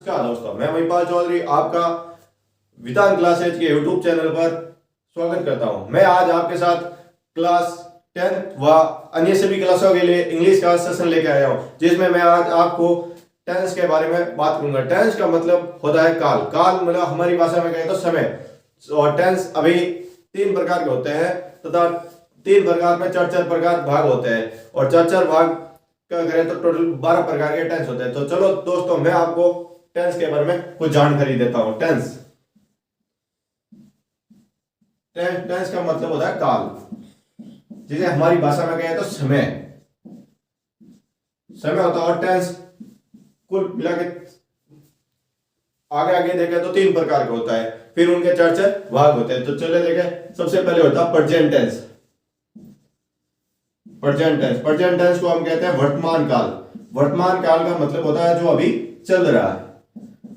नमस्कार दोस्तों, मैं महिपाल चौधरी आपका विधान क्लासेज के यूट्यूब चैनल पर स्वागत करता हूं। मैं आज आपके साथ क्लास 10 व अन्य सभी क्लासों के लिए इंग्लिश का सेशन लेके आया हूं, जिसमें मैं आज आपको टेंस के बारे में बात करूंगा। टेंस का मतलब होता है काल। काल मतलब हमारी भाषा में कहें तो समय। और टेंस अभी 3 प्रकार के होते हैं तथा 3 प्रकार में 4 प्रकार भाग होते हैं और 4 भाग का करें तो टोटल 12 प्रकार के टेंस होते हैं। तो चलो दोस्तों, मैं आपको टेंस के बारे में कुछ जानकारी देता हूं। टेंस टेंस का मतलब होता है काल, जिसे हमारी भाषा में कहें तो समय समय होता है। और टेंस कुल मिला के आगे आगे देखें तो 3 प्रकार का होता है, फिर उनके 4 भाग होते हैं। तो चले देखें, सबसे पहले होता है प्रेजेंट टेंस। प्रेजेंट टेंस को हम कहते हैं वर्तमान काल। वर्तमान काल का मतलब होता है जो अभी चल रहा है।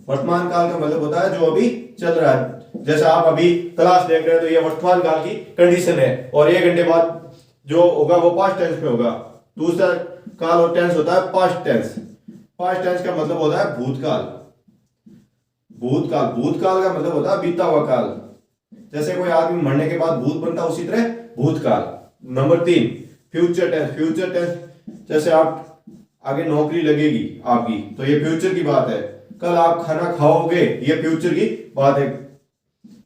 वर्तमान काल का मतलब होता है जो अभी चल रहा है। जैसे आप अभी क्लास देख रहे हैं तो ये वर्तमान काल की कंडीशन है, और 1 घंटे बाद जो होगा वो पास्ट टेंस में होगा। दूसरा काल और टेंस होता है पास्ट टेंस। पास्ट टेंस का मतलब होता है भूतकाल। भूतकाल का मतलब होता है बीता हुआ काल। जैसे कोई आदमी मरने के बाद भूत बनता, उसी तरह भूतकाल। Number 3 future tense. Future tense जैसे आप आगे नौकरी लगेगी आपकी, तो ये फ्यूचर की बात है। कल आप खाना खाओगे, ये फ्यूचर की बात है।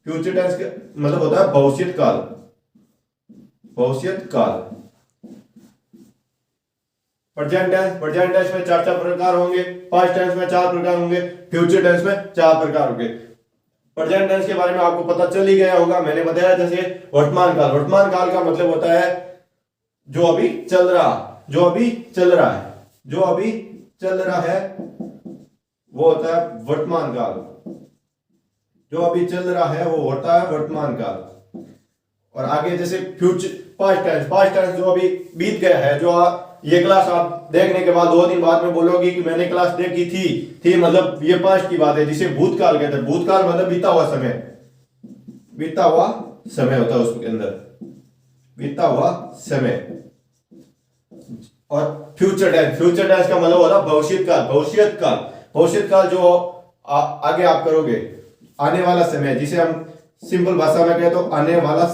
फ्यूचर टेंस का मतलब होता है भविष्यत काल। भविष्यत काल। प्रेजेंट टेंस में 4 प्रकार होंगे, पास्ट टेंस में 4 प्रकार होंगे, फ्यूचर टेंस में 4 प्रकार होंगे। प्रेजेंट टेंस के बारे में आपको पता चल ही गया होगा, मैंने बताया। जैसे वर्तमान काल का मतलब होता है जो अभी चल रहा है वो होता है वर्तमान काल। जो अभी चल रहा है वो होता है वर्तमान काल। और आगे जैसे फ्यूचर पास्ट टेंस जो अभी बीत गया है। जो ये क्लास आप देखने के बाद 2 दिन बाद में बोलोगे कि मैंने क्लास देखी थी मतलब ये पास्ट की बात है, जिसे भूतकाल कहते हैं। भूतकाल मतलब बीता हुआ समय होता है उसके अंदर, बीता हुआ समय। और फ्यूचर टेंस का मतलब होता है भविष्यत काल जो आगे आप करोगे, आने वाला समय, जिसे हम सिंपल भाषा में कहें तो आने वाला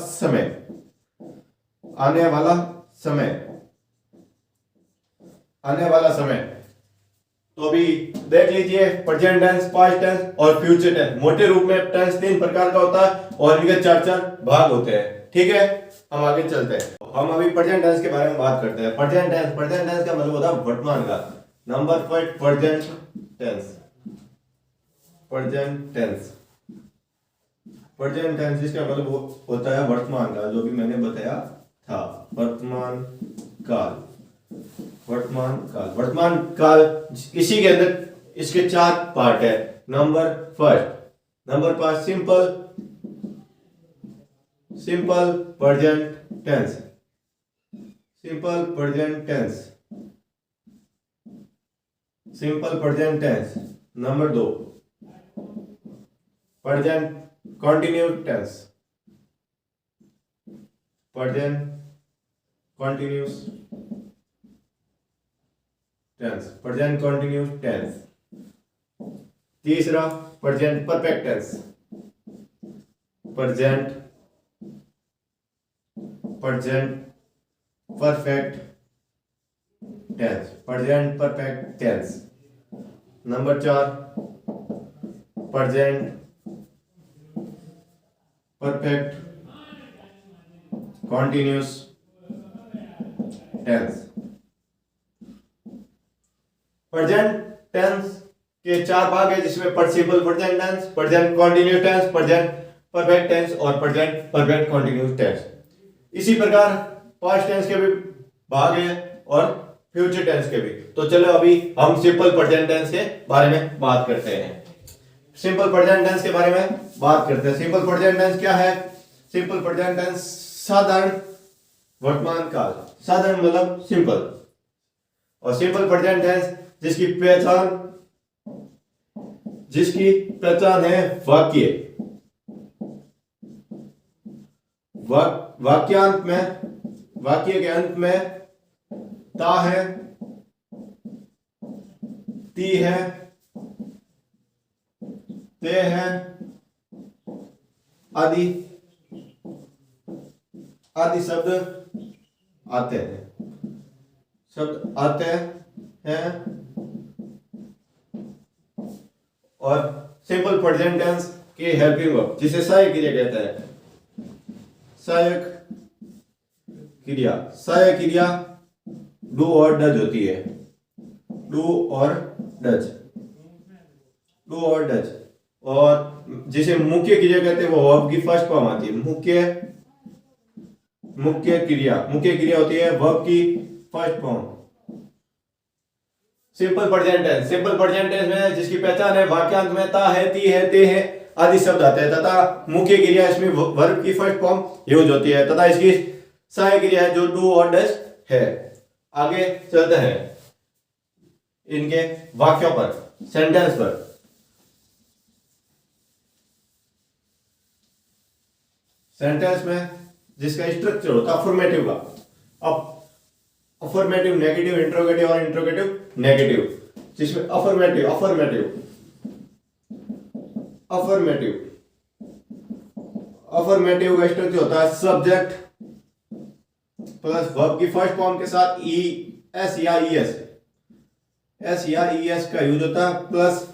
समय। तो अभी देख लीजिए, प्रेजेंट टेंस, पास्ट टेंस और फ्यूचर टेंस। मोटे रूप में टेंस 3 प्रकार का होता है और इनके 4 भाग होते हैं। ठीक है, हम आगे चलते हैं। हम अभी प्रेजेंट टेंस के बारे में बात करते हैं। प्रेजेंट टेंस का मतलब होता है वर्तमान काल। नंबर 5 प्रेजेंट टेंस जिसका मतलब होता है वर्तमान काल, जो भी मैंने बताया था। वर्तमान काल इसी के अंदर इसके 4 पार्ट है। Number 5 simple present tense. Number 2 present continuous tense. तीसरा present perfect tense. Number 4 present perfect continuous tense. Present tense के 4 भाग है, जिसमें simple present tense, present continuous tense, present perfect tense और प्रेजेंट परफेक्ट कंटिन्यूस टेंस। इसी प्रकार past tense के भी भाग हैं और फ्यूचर टेंस के भी। तो चलो अभी हम सिंपल प्रेजेंट टेंस के बारे में बात करते हैं। सिंपल प्रेजेंट टेंस के बारे में बात करते हैं। सिंपल प्रेजेंट टेंस क्या है? सिंपल प्रेजेंट टेंस साधारण वर्तमान काल। साधारण मतलब सिंपल। और सिंपल प्रेजेंट टेंस जिसकी पहचान है वाक्य के अंत में ता है, ती है, ते हैं आदि आदि शब्द आते हैं, शब्द आते हैं। और सिंपल प्रेजेंट टेंस की हेल्पिंग वर्ब जिसे सहायक क्रिया कहते हैं, सहायक क्रिया। सहायक क्रिया डू और डज होती है, डू और डज, डू और डज। और जिसे मुख्य क्रिया कहते हैं वो वर्ब की फर्स्ट फॉर्म आती है। मुख्य क्रिया होती है वर्ब की first form. Simple present tense में जिसकी पहचान है वाक्यांत में ता है, ती है, ते है आदि शब्द आते हैं तथा मुख्य क्रिया इसमें वर्ब की फर्स्ट फॉर्म यूज होती है तथा इसकी सहायक क्रिया है जो डू और डज है। आगे चलते हैं इनके वाक्यों पर, सेंटेंस पर। सेंटेंस में जिसका स्ट्रक्चर होता है अफर्मेटिव का, अब अफर्मेटिव, नेगेटिव, इंट्रोगेटिव और इंट्रोगेटिव नेगेटिव। जिसमें अफर्मेटिव का स्ट्रक्चर होता है सब्जेक्ट प्लस वर्ब की फर्स्ट फॉर्म के साथ एस या ईएस का यूज होता है प्लस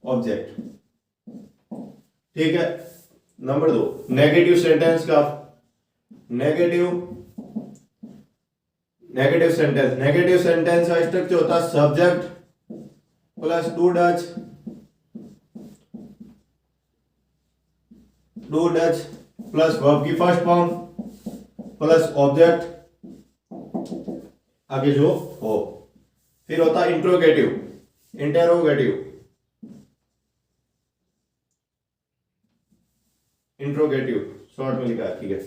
ऑब्जेक्ट। ठीक है। नंबर 2 नेगेटिव सेंटेंस का नेगेटिव सेंटेंस का स्ट्रक्चर होता है subject plus do does plus verb की फर्स्ट फॉर्म प्लस ऑब्जेक्ट आगे जो हो। फिर होता है इंट्रोगेटिव शॉर्ट में लिखा है। ठीक है।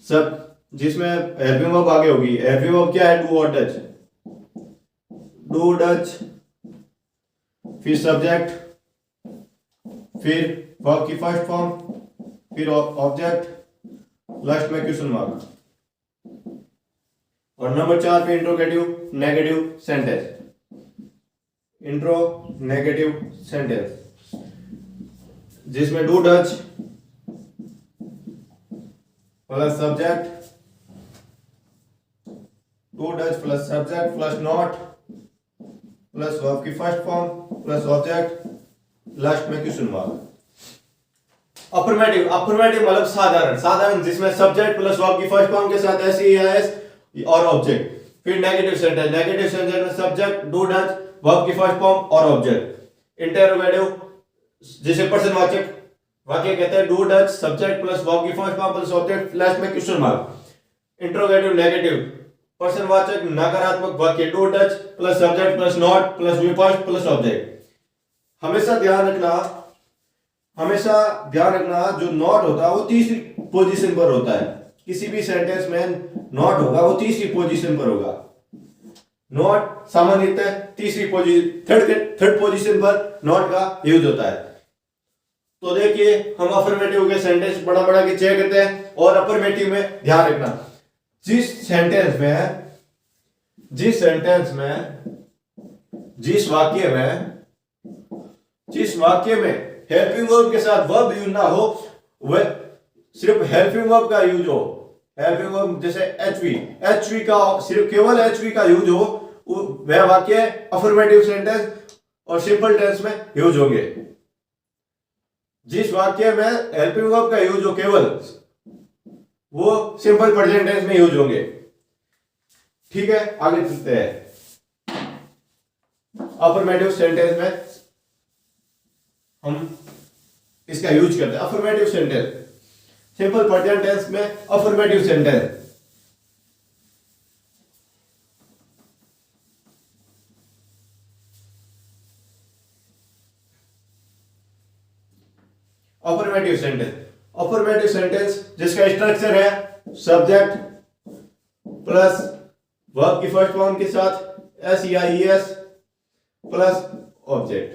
सब जिसमें हेल्पिंग वर्ब आगे होगी। हेल्पिंग वर्ब क्या है? डू और डज, फिर सब्जेक्ट, फिर वर्ब की फर्स्ट फॉर्म, फिर ऑब्जेक्ट, लास्ट में क्वेश्चन मार्क। और नंबर 4 पे इंट्रोगेटिव नेगेटिव सेंटेंस जिसमें do does plus subject plus not plus verb की first form plus object, last में क्वेश्चन मार्क। अफर्मेटिव मतलब साधारण जिसमें सब्जेक्ट प्लस वर्ब की फर्स्ट फॉर्म के साथ एस और ऑब्जेक्ट। फिर नेगेटिव सेंटेंस में सब्जेक्ट, डू डज, वर्ब की फर्स्ट फॉर्म और ऑब्जेक्ट। इंटरोगेटिव जिसे प्रश्नवाचक वाक्य कहते हैं, do does, subject plus verb की first form plus object, last में क्वेश्चन मार्क। इंट्रोगेटिव नेगेटिव प्रश्नवाचक नकारात्मक वाक्य, do does plus subject plus not plus V first plus object. हमेशा ध्यान रखना जो नॉट होता है वो तीसरी पोजीशन पर होता है। किसी भी सेंटेंस में नॉट होगा वो तीसरी पोजीशन पर होगा। नॉट सामान्यतः थर्ड पोजीशन पर नॉट का यूज होता है। तो देखिए हम अफर्मेटिव के सेंटेंस बड़ा के चेक करते हैं। और अफर्मेटिव में ध्यान रखना जिस वाक्य में हेल्पिंग वर्ब के साथ वर्ब यूज ना हो, वह सिर्फ हेल्पिंग वर्ब का यूज हो। हेल्पिंग वर्ब जैसे एचवी का सिर्फ केवल एचवी का यूज हो, वह वाक्य अफर्मेटिव सेंटेंस और सिंपल टेंस में यूज होंगे। जिस वाक्य में हेल्पिंग वर्ब का यूज हो केवल, वो सिंपल प्रेजेंट टेंस में यूज होंगे। ठीक है, आगे चलते हैं। अफर्मेटिव सेंटेंस में हम इसका यूज करते हैं। Affirmative sentence, simple present tense में अफर्मेटिव सेंटेंस। अफर्मेटिव सेंटेंस जिसका स्ट्रक्चर है सब्जेक्ट प्लस वर्ब की फर्स्ट फॉर्म के साथ एस या ईएस प्लस ऑब्जेक्ट।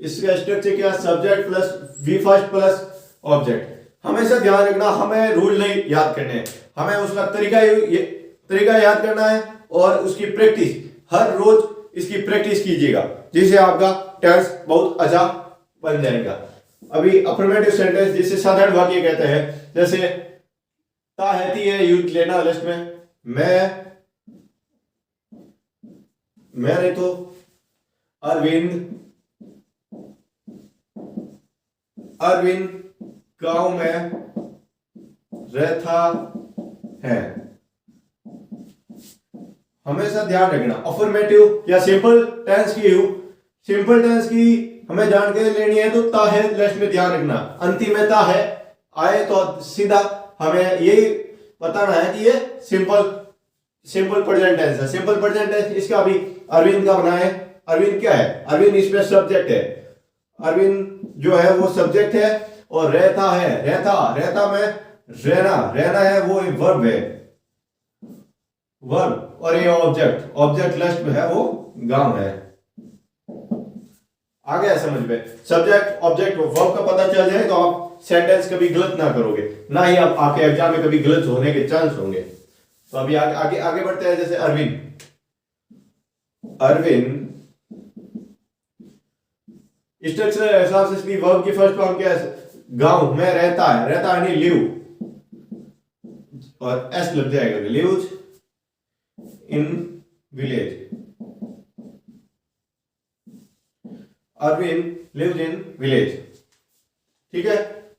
इसका स्ट्रक्चर क्या? Subject plus V first plus object. हमेशा ध्यान रखना, हमें रूल नहीं याद करने, हमें उसका तरीका याद करना है और उसकी प्रैक्टिस, हर रोज इसकी प्रैक्टिस कीजिएगा जिससे आपका टेंस बहुत अच्छा बन जाएगा। अभी अफर्मेटिव सेंटेंस जिसे साधारण वाक्य कहते हैं, जैसे ता है ती है यूज लेना लिस्ट में, मैं नहीं तो अरविंद गांव में रहता है। हमेशा ध्यान रखना अफर्मेटिव या सिंपल टेंस की हमें जानकारी लेनी है तो ता है लिस्ट में ध्यान रखना, अंतिम में ता है आए तो सीधा हमें यही बताना है कि ये सिंपल प्रेजेंट टेंस है। सिंपल प्रेजेंट टेंस इसका भी अरविंद का बना है। अरविंद क्या है? अरविंद इसमें सब्जेक्ट है, अरविंद जो है वो सब्जेक्ट है, और रहता है, रहता में रहना है वो एक वर्ब है, वर्ब, और ये ऑब्जेक्ट लिस्ट में है वो गांव है। आ गया समझ में? सब्जेक्ट ऑब्जेक्ट वर्ब का पता चल जाए तो आप सेंटेंस कभी गलत ना करोगे, ना ही आप आपके एग्जाम में कभी गलत होने के चांस होंगे। तो अभी आगे बढ़ते हैं। जैसे अरविंद स्ट्रक्चर हिसाब से इसकी वर्ब की फर्स्ट फॉर्म क्या है? गांव में रहता है नहीं लिव, और एस लग जाएगा, lives in village. Arvind lives in village. ठीक है,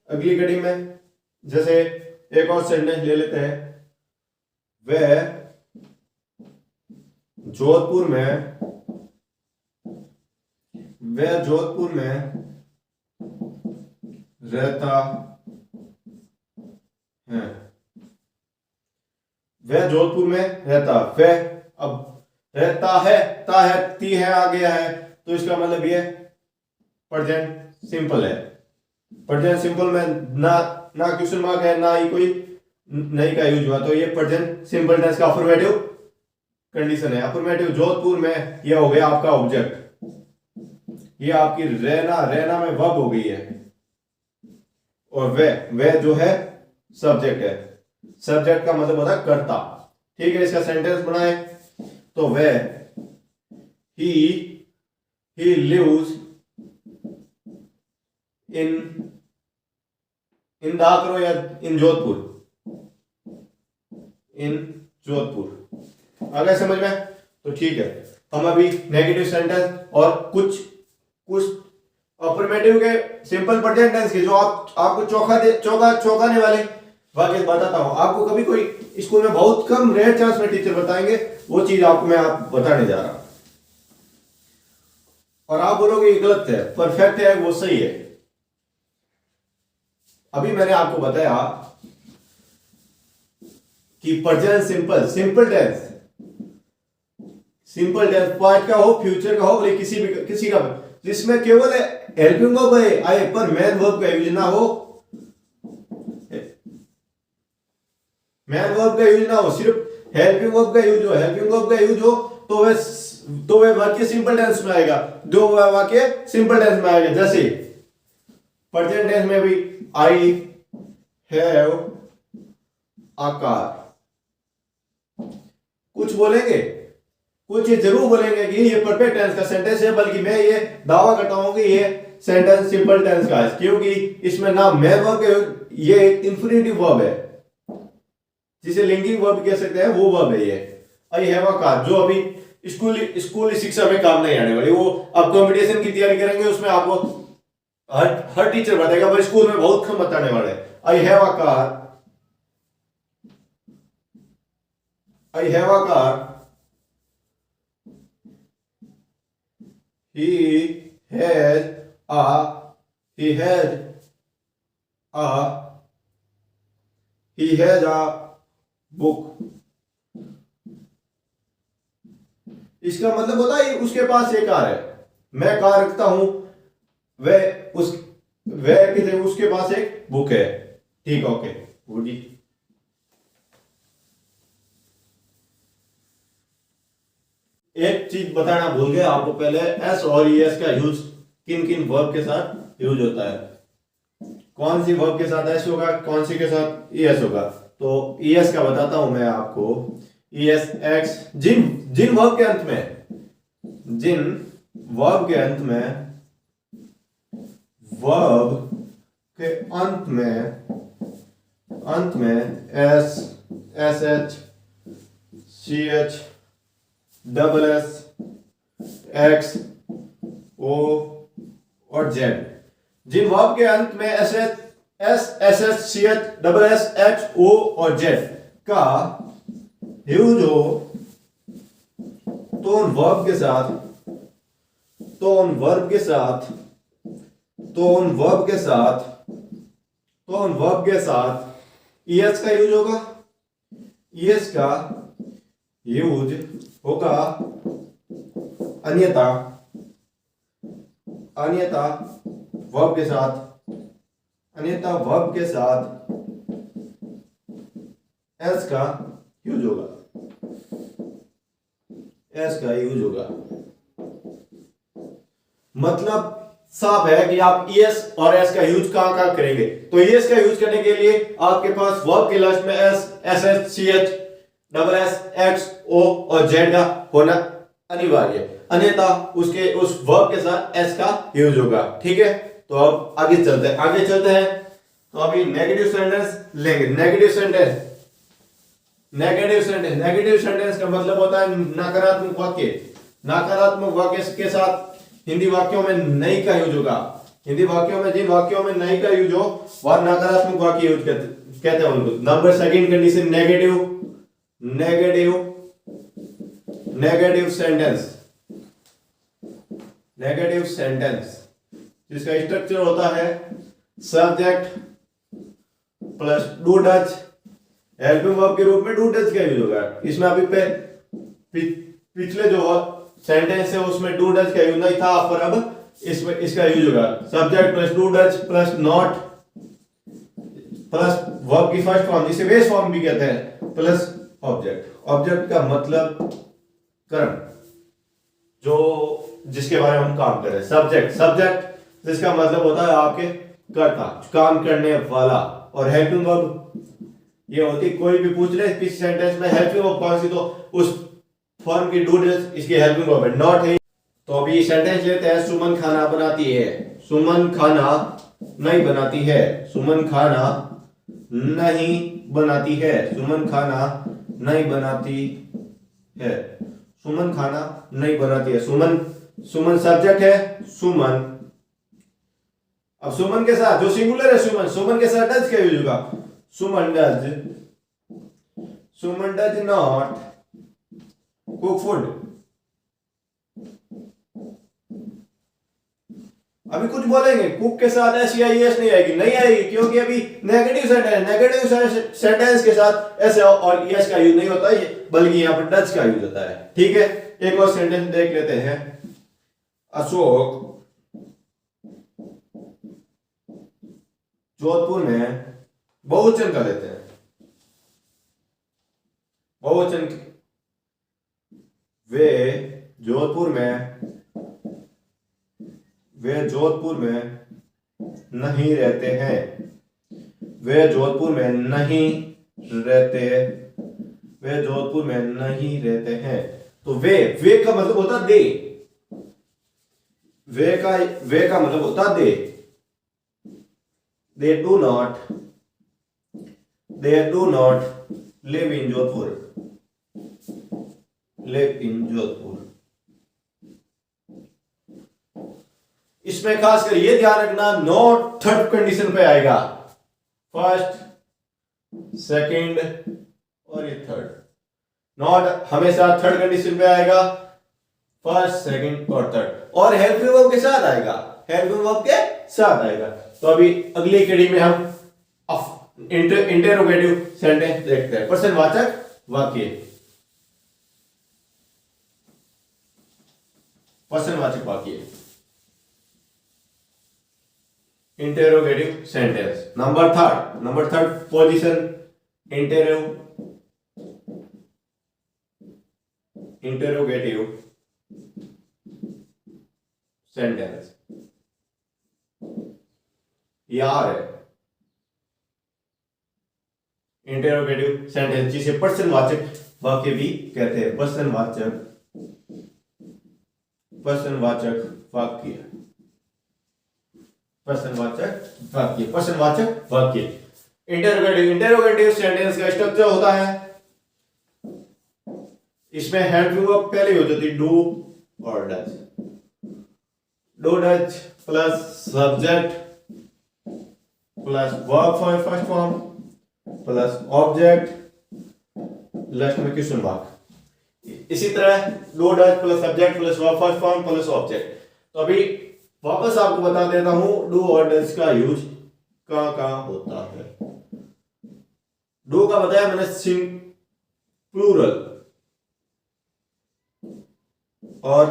अगली कड़ी में जैसे एक और सेंटेंस ले लेते हैं। वह जोधपुर में रहता है। वह जोधपुर में रहता, वह अब रहता है, ता है ती है आ गया है, तो इसका मतलब ये प्रेजेंट सिंपल है। प्रेजेंट सिंपल में ना क्वेश्चन मार्क है, ना ही कोई नहीं का यूज हुआ, तो ये प्रेजेंट सिंपल टेंस का अफर्मेटिव कंडीशन है। अफर्मेटिव जोधपुर में ये हो गया आपका ऑब्जेक्ट, ये आपकी रहना में वर्ब हो गई है, और वह जो है सब्जेक्ट है। सब्जेक्ट का मतलब होता है कर्ता। ठीक है, इसका सेंटेंस बनाए तो वह ही लिव्स इन दाकरो या इन जोधपुर। आ गया समझ में? तो ठीक है, हम अभी नेगेटिव सेंटेंस और कुछ अफर्मेटिव के सिंपल प्रेजेंट टेंस के जो आपको चौंकाने वाले वाक्य बताता हूं। आपको कभी कोई स्कूल में बहुत कम रेयर चांस में टीचर बताएंगे, वो चीज आपको मैं बताने जा रहा हूं, और आप बोलोगे ये गलत है, परफेक्ट है, वो सही है। अभी मैंने आपको बताया कि प्रेजेंट सिंपल टेंस पास्ट का हो, फ्यूचर का हो, बोले किसी का जिसमें केवल हेल्पिंग वर्ब आए पर मेन वर्ब का यूज ना हो, सिर्फ हेल्पिंग वर्ब का यूज हो तो वह वाक्य सिंपल टेंस में आएगा, जैसे प्रेजेंट टेंस में भी आई हैव अ कार। कुछ ये जरूर बोलेंगे कि ये परफेक्ट टेंस का सेंटेंस है, बल्कि मैं ये दावा करता हूं कि ये सेंटेंस सिंपल टेंस का है, क्योंकि इसमें ना मेन वर्ब, ये एक इंफिनिटिव वर्ब है, जिसे लिंकिंग वर्ब कह सकते हैं, वो वर्ब है ये आई हैव अ कार, जो अभी स्कूल शिक्षा में काम नहीं आने वाली। वो अब कॉम्पिटिशन की तैयारी करेंगे, उसमें आपको हर टीचर बताएगा, पर स्कूल में बहुत कम बताने वाले। I have a car, he has a book। इसका मतलब होता है उसके पास एक कार है, मैं कार रखता हूं, उसके पास एक बुक है। ठीक, ओके, गुड जी। एक चीज बताना भूल गया आपको पहले, एस और ईएस का यूज किन किन वर्ब के साथ यूज होता है, कौन सी वर्ब के साथ एस होगा, कौन सी के साथ ईएस होगा। तो ईएस का बताता हूं मैं आपको, ईएस एक्स जिन वर्ब के अंत में वर्ब के अंत में s, s h, c h, double s, x, o और जेड। जिन वर्ब के अंत में s h, c h, double s, h, o और जेड का यूज हो तो उन वर्ब के साथ ईएस का यूज होगा। ईएस का यूज होगा, अन्यथा वर्ब के साथ एस का यूज होगा। मतलब साफ है कि आप ईएस और एस का यूज कहां करेंगे। तो ईएस का यूज करने के लिए आपके पास वर्ब के लास्ट में s, s h, c h, double s, x, o और जेड का होना अनिवार्य है, अन्यथा उस वर्ब के साथ एस का यूज होगा। ठीक है, तो अब आगे चलते हैं। तो अभी नेगेटिव सेंटेंस लेंगे। नेगेटिव सेंटेंस का मतलब होता है नकारात्मक वाक्य के साथ हिंदी वाक्यों में नहीं का यूज होगा। जिन वाक्यों में नहीं का यूज हो वह नकारात्मक वाक्य यूज कहते हैं उनको। Number second condition negative sentence जिसका स्ट्रक्चर होता है subject plus do Dutch, helping verb के रूप में डू डच का यूज होगा। इसमें अभी पिछले जो सेंटेंस है उसमें डू डच का यूज नहीं था, पर अब इसमें इसका यूज होगा। Subject plus do Dutch plus not plus verb की फर्स्ट फॉर्म जिसे बेस फॉर्म भी कहते हैं प्लस ऑब्जेक्ट का मतलब कर्म जो जिसके बारे में हम काम कर रहे हैं। सब्जेक्ट जिसका मतलब होता है आपके कर्ता, काम करने वाला। और हेल्पिंग वर्ब ये होती, कोई भी पूछ ले किसी सेंटेंस में हेल्पिंग वर्ब कौन सी, तो उस फॉर्म की डू डच इसकी हेल्पिंग वर्ब है, नॉट है। तो अभी सेंटेंस लेते हैं। सुमन खाना बनाती है। सुमन खाना नहीं बनाती है। सुमन खाना नहीं बनाती है। सुमन खाना नहीं बनाती है। सुमन खाना नहीं बनाती है। सुमन सब्जेक्ट है। सुमन, अब सुमन के साथ जो सिंगुलर है सुमन के साथ डज क्या यूज होगा? सुमन डज नॉट कुक फूड। अभी कुछ बोलेंगे कुक के साथ एस या एस नहीं आएगी क्योंकि अभी नेगेटिव सेंटेंस के साथ एस और एस का यूज नहीं होता है, बल्कि यहाँ पर डज का यूज होता है। ठीक है, एक और सेंटेंस देख लेते हैं। अशोक जोधपुर में बहुवचन का लेते हैं। बहुवचन वे जोधपुर में नहीं रहते हैं। वे जोधपुर में नहीं रहते हैं। तो वे का मतलब होता दे। वे का मतलब होता दे। They do not live in Jodhpur. इसमें खासकर ये ध्यान रखना, नॉट थर्ड कंडीशन पे आएगा। फर्स्ट, सेकंड और ये थर्ड। नॉट हमेशा थर्ड कंडीशन पे आएगा, फर्स्ट, सेकंड और थर्ड। और हेल्पिंग वर्ब के साथ आएगा। तो अभी अगली कड़ी में हम इंटेरोगेटिव सेंटेंस देखते हैं। प्रश्नवाचक वाक्य। Interrogative sentence. Number third position interrogative sentence यार है। इंटेरोगेटिव सेंटेंस जिसे प्रश्नवाचक वाक्य भी कहते हैं। प्रश्नवाचक वाक्य। प्रश्नवाचक वाक्य, प्रश्नवाचक वाक्य। इंटेरोगेटिव सेंटेंस का स्ट्रक्चर होता है, इसमें हेल्पिंग वर्ब पहले हो जाती है डू और does. Do does plus subject plus verb for first form plus object last में क्वेश्चन मार्क। इसी तरह do does plus subject plus verb first form plus object. तो अभी वापस आपको बता देता हूं डू और डज का यूज कहां होता है। डू का बताया मैंने प्लूरल, और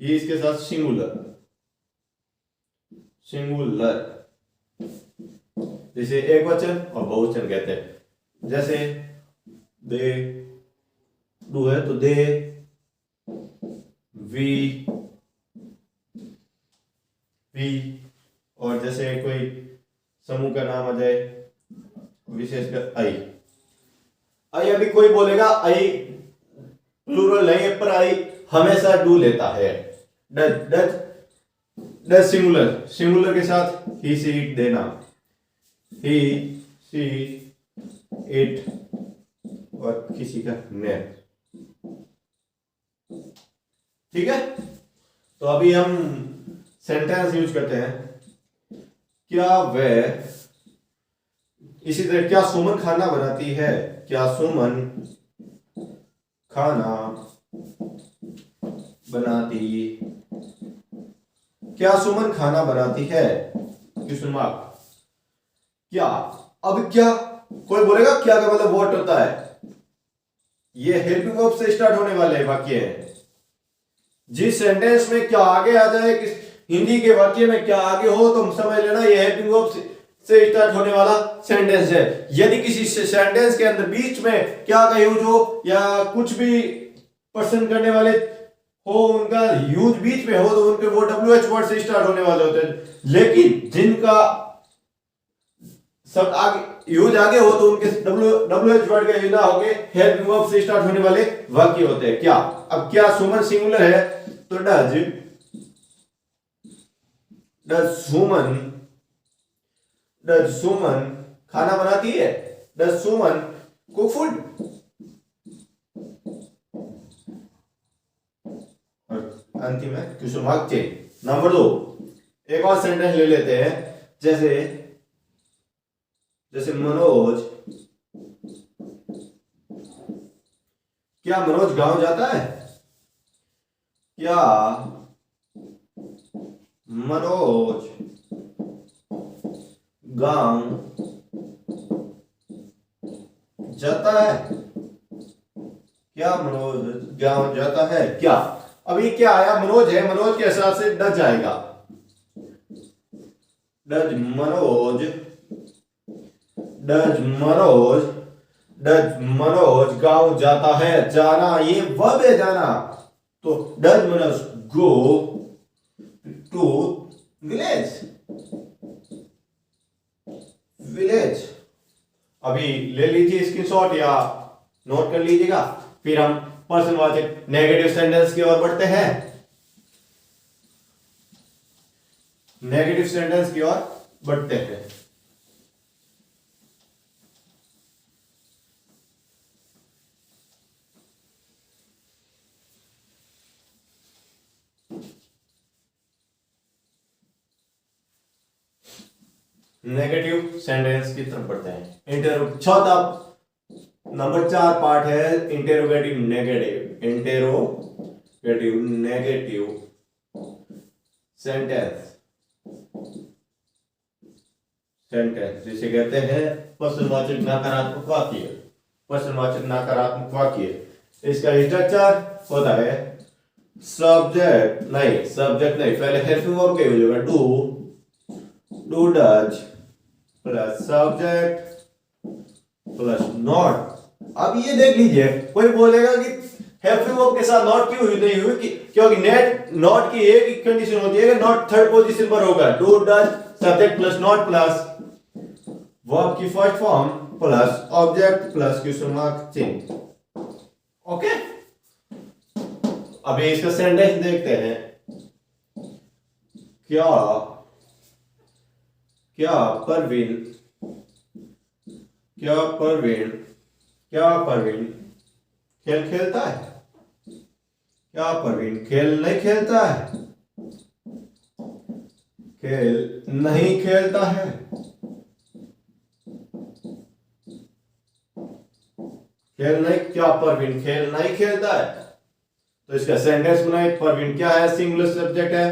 ये इसके साथ सिंगुलर, जिसे एक वचन और बहुवचन कहते हैं। जैसे दे डू है तो दे, वी, और जैसे कोई समूह का नाम आ जाए विशेषकर आई। अभी कोई बोलेगा आई प्लूरल नहीं है, पर आई हमेशा डू लेता है। डज सिंगुलर के साथ ही सी इट देना, ही सी इट, और किसी का नेम। ठीक है, तो अभी हम सेंटेंस यूज करते हैं। क्या वह, इसी तरह क्या सुमन खाना बनाती है, क्या सुमन खाना बनाती, क्या सुमन खाना बनाती है, क्वेश्चन मार्क। क्या, अब क्या, कोई बोलेगा क्या का मतलब व्हाट होता है, ये हेल्पिंग वर्ब से स्टार्ट होने वाले वाक्य हैं। जिस सेंटेंस में क्या आगे आ जाए, किस हिंदी के वाक्य में क्या आगे हो, तो समझ लेना ये हेल्पिंग वर्ब से स्टार्ट होने वाला सेंटेंस है। यदि किसी सेंटेंस के अंदर बीच में क्या का यूज हो या कुछ भी पर्सन करने वाले हो, उनका यूज बीच में हो, तो उनके वो WH वर्ड से स्टार्ट होने वाले होते हैं। लेकिन जिनका सब आगे यूज आगे हो, तो उनके WH वर्ड का यूज ना होके हेल्पिंग वर्ब से स्टार्ट होने वाले वाक्य होते हैं। क्या, अब क्या सुमन सिंगुलर है तो डज सुमन खाना बनाती है, डज सुमन कुक फूड। और अंतिम है क्वेश्चन मार्क चेंज। नंबर 2, एक और सेंटेंस ले लेते हैं। जैसे मनोज, क्या मनोज गांव जाता है, क्या मनोज गांव जाता है, क्या मनोज गांव जाता है। क्या, अभी क्या आया, मनोज है, मनोज के हिसाब से डज आएगा। डज मनोज गांव जाता है। जाना ये वर्ब है, जाना, तो does Manoj go to village. अभी ले लीजिए स्क्रीनशॉट या नोट कर लीजिएगा, फिर हम पर्सनवाचक नेगेटिव सेंटेंस की ओर बढ़ते हैं। नेगेटिव सेंटेंस की ओर बढ़ते हैं। नेगेटिव सेंटेंस की तरफ बढ़ते हैं। चौथा नंबर 4 पार्ट है इंटेरोगेटिव नेगेटिव सेंटेंस जिसे कहते हैं प्रश्नवाचक नकारात्मक वाक्य। इसका स्ट्रक्चर होता है सब्जेक्ट नहीं, पहले हेल्पिंग वर्ब का यूज होगा do does plus subject plus not. अब ये देख लीजिए, कोई बोलेगा कि हेल्पिंग वर्ब के साथ नॉट क्यों यूज नहीं हुई, क्योंकि नॉट की एक ही कंडीशन होती है कि नॉट थर्ड पोजीशन पर होगा। Do does subject plus not plus verb की first form plus object plus question mark change. Okay, अभी इसका सेंटेंस देखते हैं। क्या क्या परवीन खेल खेलता है? क्या परवीन खेल नहीं खेलता है? खेल नहीं खेलता है। क्या परवीन खेल नहीं खेलता है? तो इसका सेंटेंस बनाए। परवीन क्या है? सिंगुलर सब्जेक्ट है।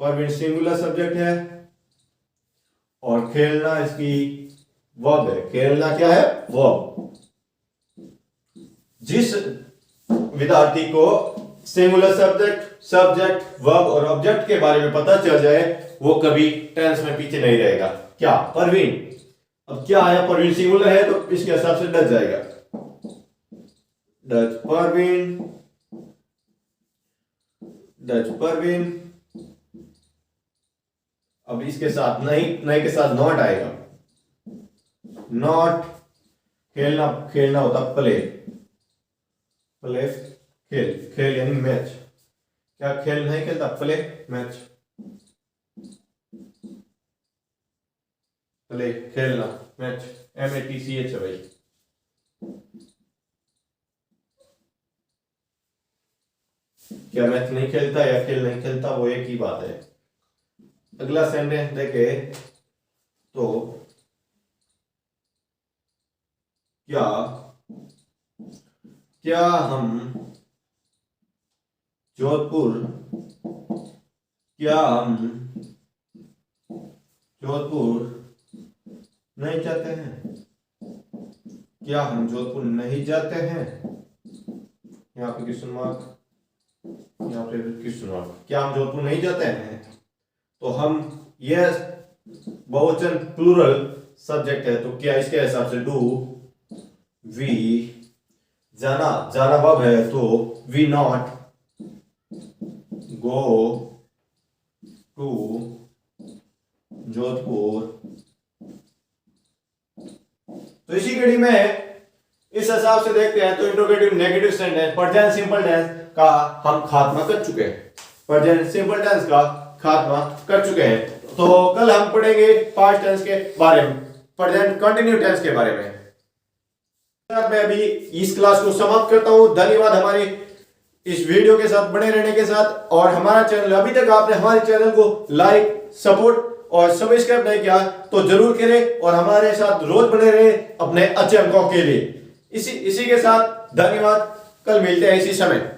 परवीन सिंगुलर सब्जेक्ट है और खेलना इसकी वर्ब है। खेलना क्या है? वर्ब। जिस विद्यार्थी को सिंगुलर सब्जेक्ट वर्ब और ऑब्जेक्ट के बारे में पता चल जाए वो कभी टेंस में पीछे नहीं रहेगा। क्या परवीन, अब क्या है? परवीन सिंगुलर है तो इसके हिसाब से डच जाएगा। डच परवीन। अब इसके साथ नहीं के साथ नॉट आएगा। नॉट खेलना होता प्ले खेल यानी मैच। क्या खेल नहीं खेलता? Play match. प्ले खेलना, मैच MATCH है भाई। क्या मैच नहीं खेलता या खेल नहीं खेलता वो एक ही बात है। अगला सेंटेंस देखे तो क्या हम जोधपुर नहीं जाते हैं? क्या हम जोधपुर नहीं जाते हैं? यहाँ पे क्वेश्चन मार्क, यहाँ पे क्वेश्चन मार्क। क्या हम जोधपुर नहीं जाते हैं? तो हम ये बहुवचन प्लूरल सब्जेक्ट है तो क्या इसके हिसाब से डू वी, जाना वर्ब है तो we not go to Jodhpur. तो इसी कड़ी में इस हिसाब से देखते हैं तो interrogative negative sentence present simple tense का हम खात्मा कर चुके हैं। प्रेजेंट सिंपल टेंस का खात्मा कर चुके हैं। तो कल हम पढ़ेंगे पास्ट टेंस के बारे में, प्रेजेंट कंटिन्यू टेंस के बारे में। मैं अभी इस क्लास को समाप्त करता हूं। धन्यवाद हमारे इस वीडियो के साथ बने रहने के साथ। और हमारा चैनल, अभी तक आपने हमारे चैनल को लाइक, सपोर्ट और सब्सक्राइब नहीं किया तो जरूर करें और हमारे साथ रोज बने रहे अपने अच्छे अंकों के लिए। इसी के साथ धन्यवाद। कल मिलते हैं इसी समय।